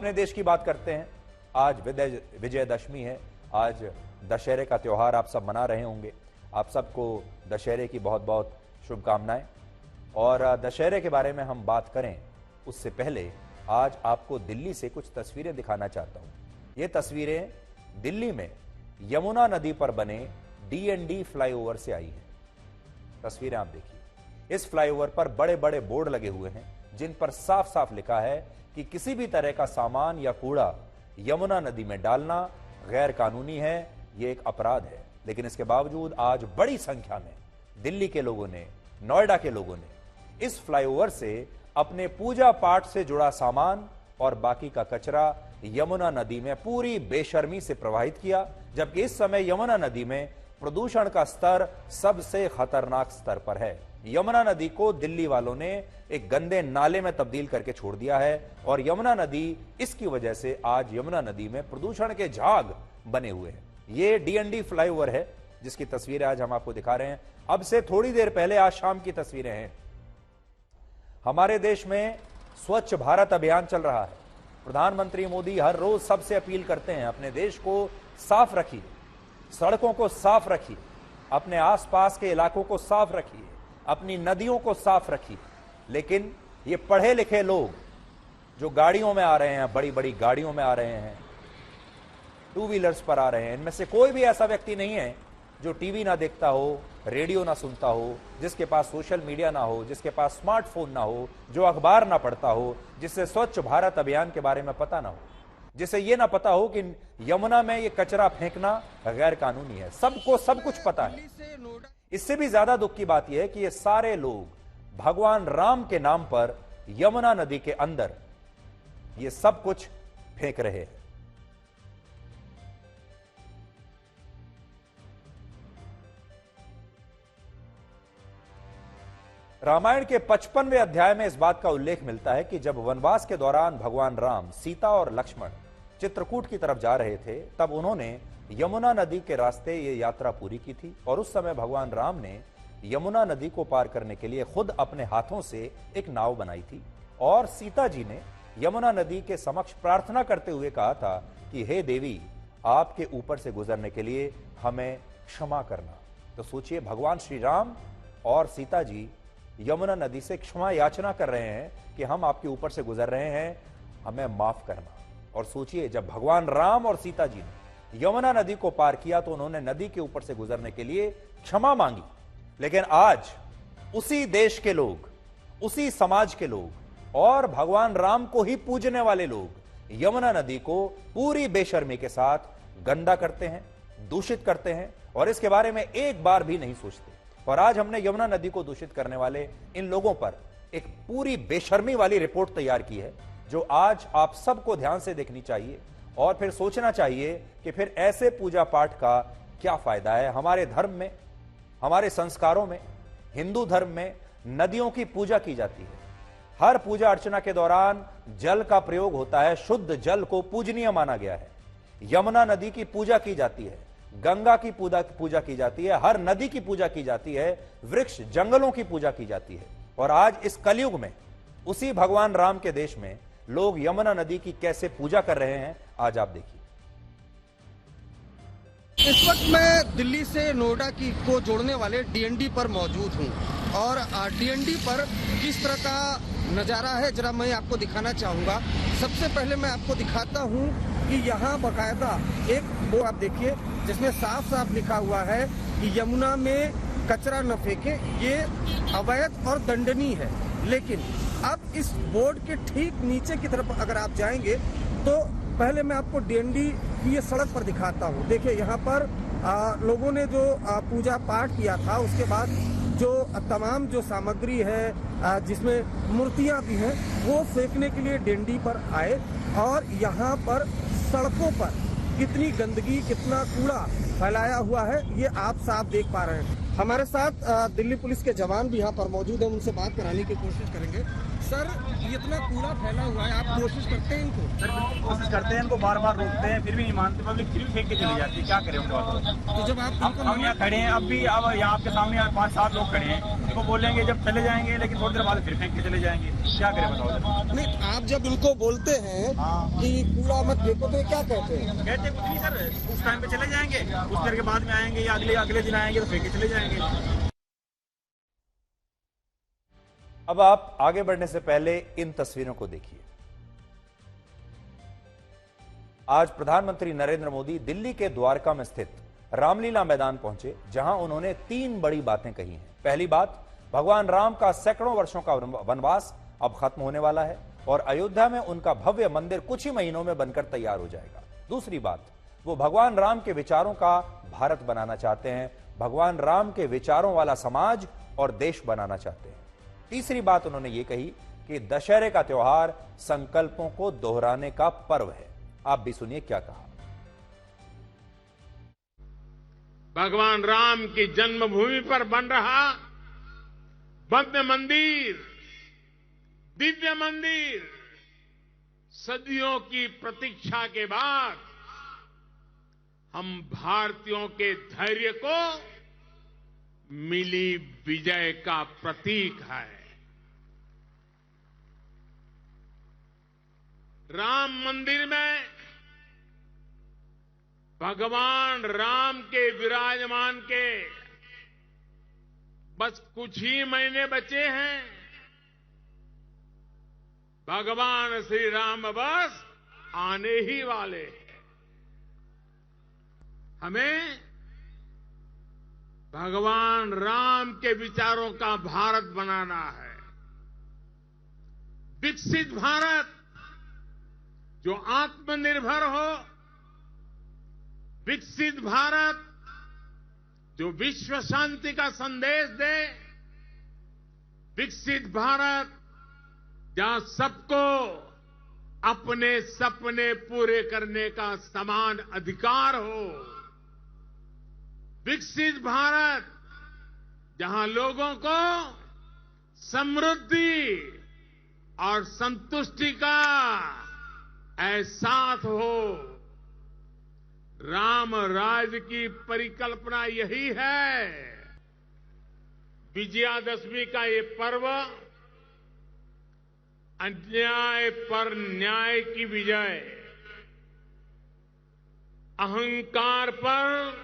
अपने देश की बात करते हैं। आज विजयदशमी है, आज दशहरे का त्योहार आप सब मना रहे होंगे। आप सबको दशहरे की बहुत बहुत शुभकामनाएं। और दशहरे के बारे में हम बात करें उससे पहले आज आपको दिल्ली से कुछ तस्वीरें दिखाना चाहता हूं। ये तस्वीरें दिल्ली में यमुना नदी पर बने D&D फ्लाईओवर से आई हैं। तस्वीरें आप देखिए। इस फ्लाईओवर पर बड़े बड़े बोर्ड लगे हुए हैं जिन पर साफ साफ लिखा है कि किसी भी तरह का सामान या कूड़ा यमुना नदी में डालना गैर कानूनी है, यह एक अपराध है। लेकिन इसके बावजूद आज बड़ी संख्या में दिल्ली के लोगों ने, नोएडा के लोगों ने इस फ्लाईओवर से अपने पूजा पाठ से जुड़ा सामान और बाकी का कचरा यमुना नदी में पूरी बेशर्मी से प्रवाहित किया। जबकि इस समय यमुना नदी में प्रदूषण का स्तर सबसे खतरनाक स्तर पर है। यमुना नदी को दिल्ली वालों ने एक गंदे नाले में तब्दील करके छोड़ दिया है और यमुना नदी, इसकी वजह से आज यमुना नदी में प्रदूषण के झाग बने हुए हैं। ये D&D फ्लाईओवर है जिसकी तस्वीरें आज हम आपको दिखा रहे हैं। अब से थोड़ी देर पहले आज शाम की तस्वीरें हैं। हमारे देश में स्वच्छ भारत अभियान चल रहा है। प्रधानमंत्री मोदी हर रोज सबसे अपील करते हैं, अपने देश को साफ रखिए, सड़कों को साफ रखिए, अपने आसपास के इलाकों को साफ रखिए, अपनी नदियों को साफ रखिए। लेकिन ये पढ़े लिखे लोग जो गाड़ियों में आ रहे हैं, बड़ी बड़ी गाड़ियों में आ रहे हैं, टू व्हीलर्स पर आ रहे हैं, इनमें से कोई भी ऐसा व्यक्ति नहीं है जो टीवी ना देखता हो, रेडियो ना सुनता हो, जिसके पास सोशल मीडिया ना हो, जिसके पास स्मार्टफोन ना हो, जो अखबार ना पढ़ता हो, जिससे स्वच्छ भारत अभियान के बारे में पता ना हो, जिसे ये ना पता हो कि यमुना में ये कचरा फेंकना गैर कानूनी है। सबको सब कुछ पता है। इससे भी ज्यादा दुख की बात यह है कि ये सारे लोग भगवान राम के नाम पर यमुना नदी के अंदर ये सब कुछ फेंक रहे हैं। रामायण के 55वें अध्याय में इस बात का उल्लेख मिलता है कि जब वनवास के दौरान भगवान राम, सीता और लक्ष्मण चित्रकूट की तरफ जा रहे थे, तब उन्होंने यमुना नदी के रास्ते ये यात्रा पूरी की थी। और उस समय भगवान राम ने यमुना नदी को पार करने के लिए खुद अपने हाथों से एक नाव बनाई थी और सीता जी ने यमुना नदी के समक्ष प्रार्थना करते हुए कहा था कि हे देवी, आपके ऊपर से गुजरने के लिए हमें क्षमा करना। तो सोचिए, भगवान श्री राम और सीता जी यमुना नदी से क्षमा याचना कर रहे हैं कि हम आपके ऊपर से गुजर रहे हैं, हमें माफ करना। और सोचिए, जब भगवान राम और सीता जी ने यमुना नदी को पार किया तो उन्होंने नदी के ऊपर से गुजरने के लिए क्षमा मांगी। लेकिन आज उसी देश के लोग, उसी समाज के लोग और भगवान राम को ही पूजने वाले लोग यमुना नदी को पूरी बेशर्मी के साथ गंदा करते हैं, दूषित करते हैं और इसके बारे में एक बार भी नहीं सोचते। और आज हमने यमुना नदी को दूषित करने वाले इन लोगों पर एक पूरी बेशर्मी वाली रिपोर्ट तैयार की है, जो आज आप सबको ध्यान से देखनी चाहिए और फिर सोचना चाहिए कि फिर ऐसे पूजा पाठ का क्या फायदा है। हमारे धर्म में, हमारे संस्कारों में, हिंदू धर्म में नदियों की पूजा की जाती है। हर पूजा अर्चना के दौरान जल का प्रयोग होता है, शुद्ध जल को पूजनीय माना गया है। यमुना नदी की पूजा की जाती है, गंगा की पूजा की जाती है, हर नदी की पूजा की जाती है, वृक्ष जंगलों की पूजा की जाती है। और आज इस कलयुग में उसी भगवान राम के देश में लोग यमुना नदी की कैसे पूजा कर रहे हैं, आज आप देखिए। इस वक्त मैं दिल्ली से नोएडा को जोड़ने वाले D&D पर मौजूद हूं और D&D पर किस तरह का नज़ारा है जरा मैं आपको दिखाना चाहूँगा। सबसे पहले मैं आपको दिखाता हूँ कि यहाँ बाकायदा एक बोर्ड आप देखिए जिसमें साफ साफ लिखा हुआ है कि यमुना में कचरा न फेंके, ये अवैध और दंडनीय है। लेकिन अब इस बोर्ड के ठीक नीचे की तरफ अगर आप जाएंगे तो पहले मैं आपको D&D की ये सड़क पर दिखाता हूँ। देखिए यहाँ पर लोगों ने जो पूजा पाठ किया था उसके बाद जो तमाम जो सामग्री है जिसमें मूर्तियाँ भी हैं वो फेंकने के लिए D&D पर आए और यहाँ पर सड़कों पर कितनी गंदगी, कितना कूड़ा फैलाया हुआ है ये आप साफ देख पा रहे हैं। हमारे साथ दिल्ली पुलिस के जवान भी यहाँ पर मौजूद हैं, उनसे बात कराने की कोशिश करेंगे। सर ये इतना कूड़ा फैला हुआ है, आप कोशिश करते हैं इनको? सर बिल्कुल कोशिश करते हैं, इनको बार बार रोकते हैं, फिर भी नहीं मानते, पब्लिक फिर भी फेंक के चली जाती है। क्या करें उनके बाद? तो जब आप हम यहाँ खड़े हैं, अब यहाँ आपके सामने 5-7 लोग खड़े हैं, इनको बोलेंगे जब चले जाएंगे, लेकिन थोड़ी देर बाद फिर फेंक के चले जाएंगे। क्या करें बताओ? नहीं, आप जब इनको बोलते हैं कि कूड़ा मत फेंको तो ये क्या कहते हैं? कहते कुछ नहीं सर, उस टाइम पे चले जाएंगे, कुछ देर के बाद में आएंगे या अगले दिन आएंगे तो फेंक के चले जाएंगे। अब आप आगे बढ़ने से पहले इन तस्वीरों को देखिए। आज प्रधानमंत्री नरेंद्र मोदी दिल्ली के द्वारका में स्थित रामलीला मैदान पहुंचे, जहां उन्होंने 3 बड़ी बातें कही हैं। पहली बात, भगवान राम का सैकड़ों वर्षों का वनवास अब खत्म होने वाला है और अयोध्या में उनका भव्य मंदिर कुछ ही महीनों में बनकर तैयार हो जाएगा। दूसरी बात, वो भगवान राम के विचारों का भारत बनाना चाहते हैं, भगवान राम के विचारों वाला समाज और देश बनाना चाहते हैं। तीसरी बात उन्होंने ये कही कि दशहरे का त्योहार संकल्पों को दोहराने का पर्व है। आप भी सुनिए क्या कहा। भगवान राम की जन्मभूमि पर बन रहा भव्य मंदिर, दिव्य मंदिर, सदियों की प्रतीक्षा के बाद हम भारतीयों के धैर्य को मिली विजय का प्रतीक है। राम मंदिर में भगवान राम के विराजमान के बस कुछ ही महीने बचे हैं। भगवान श्री राम बस आने ही वाले हैं। हमें भगवान राम के विचारों का भारत बनाना है। विकसित भारत जो आत्मनिर्भर हो, विकसित भारत जो विश्व शांति का संदेश दे, विकसित भारत जहां सबको अपने सपने पूरे करने का समान अधिकार हो, विकसित भारत जहां लोगों को समृद्धि और संतुष्टि का एहसास हो। राम राज्य की परिकल्पना यही है। विजयादशमी का ये पर्व अन्याय पर न्याय की विजय, अहंकार पर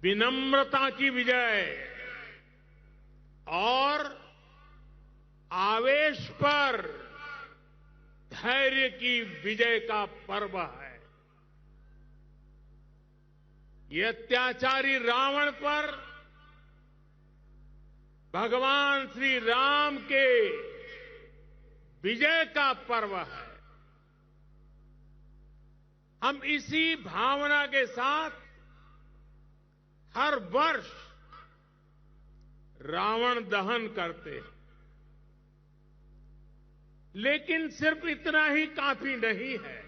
विनम्रता की विजय और आवेश पर धैर्य की विजय का पर्व है। ये अत्याचारी रावण पर भगवान श्री राम के विजय का पर्व है। हम इसी भावना के साथ हर वर्ष रावण दहन करते हैं, लेकिन सिर्फ इतना ही काफी नहीं है।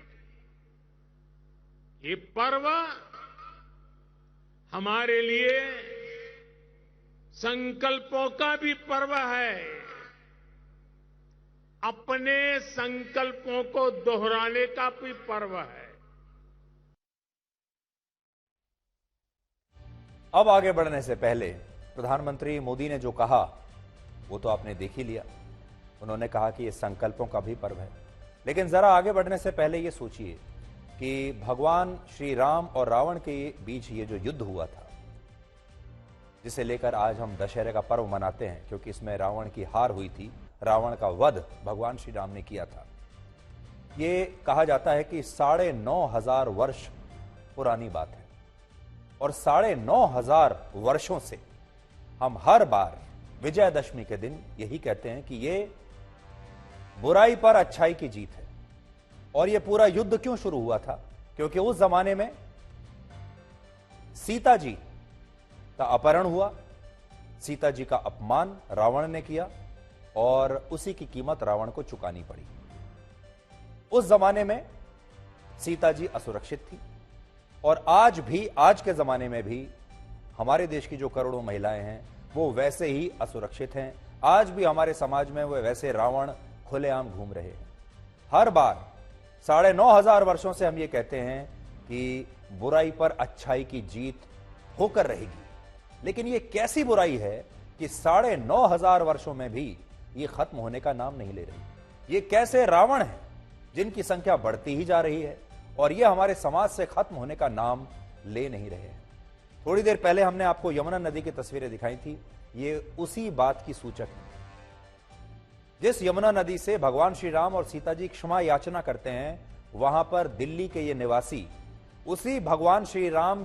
ये पर्व हमारे लिए संकल्पों का भी पर्व है। अपने संकल्पों को दोहराने का भी पर्व है। अब आगे बढ़ने से पहले प्रधानमंत्री मोदी ने जो कहा वो तो आपने देख ही लिया। उन्होंने कहा कि ये संकल्पों का भी पर्व है, लेकिन जरा आगे बढ़ने से पहले ये सोचिए कि भगवान श्री राम और रावण के बीच ये जो युद्ध हुआ था, जिसे लेकर आज हम दशहरे का पर्व मनाते हैं, क्योंकि इसमें रावण की हार हुई थी, रावण का वध भगवान श्री राम ने किया था। ये कहा जाता है कि 9,500 वर्ष पुरानी बात है और 9,500 वर्षों से हम हर बार विजयादशमी के दिन यही कहते हैं कि ये बुराई पर अच्छाई की जीत है। और ये पूरा युद्ध क्यों शुरू हुआ था? क्योंकि उस जमाने में सीता जी का अपहरण हुआ, सीता जी का अपमान रावण ने किया और उसी की कीमत रावण को चुकानी पड़ी। उस जमाने में सीता जी असुरक्षित थी और आज भी, आज के जमाने में भी हमारे देश की जो करोड़ों महिलाएं हैं वो वैसे ही असुरक्षित हैं, आज भी हमारे समाज में वो वैसे रावण खुलेआम घूम रहे हैं। हर बार 9,500 वर्षों से हम ये कहते हैं कि बुराई पर अच्छाई की जीत होकर रहेगी, लेकिन ये कैसी बुराई है कि 9,500 वर्षों में भी ये खत्म होने का नाम नहीं ले रही। ये कैसे रावण है जिनकी संख्या बढ़ती ही जा रही है और ये हमारे समाज से खत्म होने का नाम ले नहीं रहे हैं। थोड़ी देर पहले हमने आपको यमुना नदी की तस्वीरें दिखाई थी, ये उसी बात की सूचक है। जिस यमुना नदी से भगवान श्री राम और सीता जी क्षमा याचना करते हैं, वहां पर दिल्ली के ये निवासी उसी भगवान श्री राम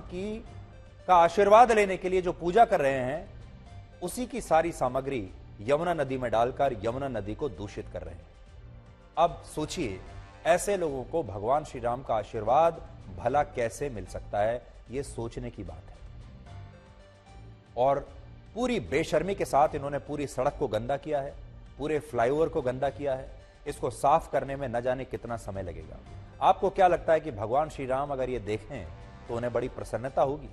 का आशीर्वाद लेने के लिए जो पूजा कर रहे हैं, उसी की सारी सामग्री यमुना नदी में डालकर यमुना नदी को दूषित कर रहे हैं। अब सोचिए, ऐसे लोगों को भगवान श्री राम का आशीर्वाद भला कैसे मिल सकता है? यह सोचने की बात है। और पूरी बेशर्मी के साथ इन्होंने पूरी सड़क को गंदा किया है, पूरे फ्लाईओवर को गंदा किया है। इसको साफ करने में न जाने कितना समय लगेगा। आपको क्या लगता है कि भगवान श्री राम अगर ये देखें तो उन्हें बड़ी प्रसन्नता होगी?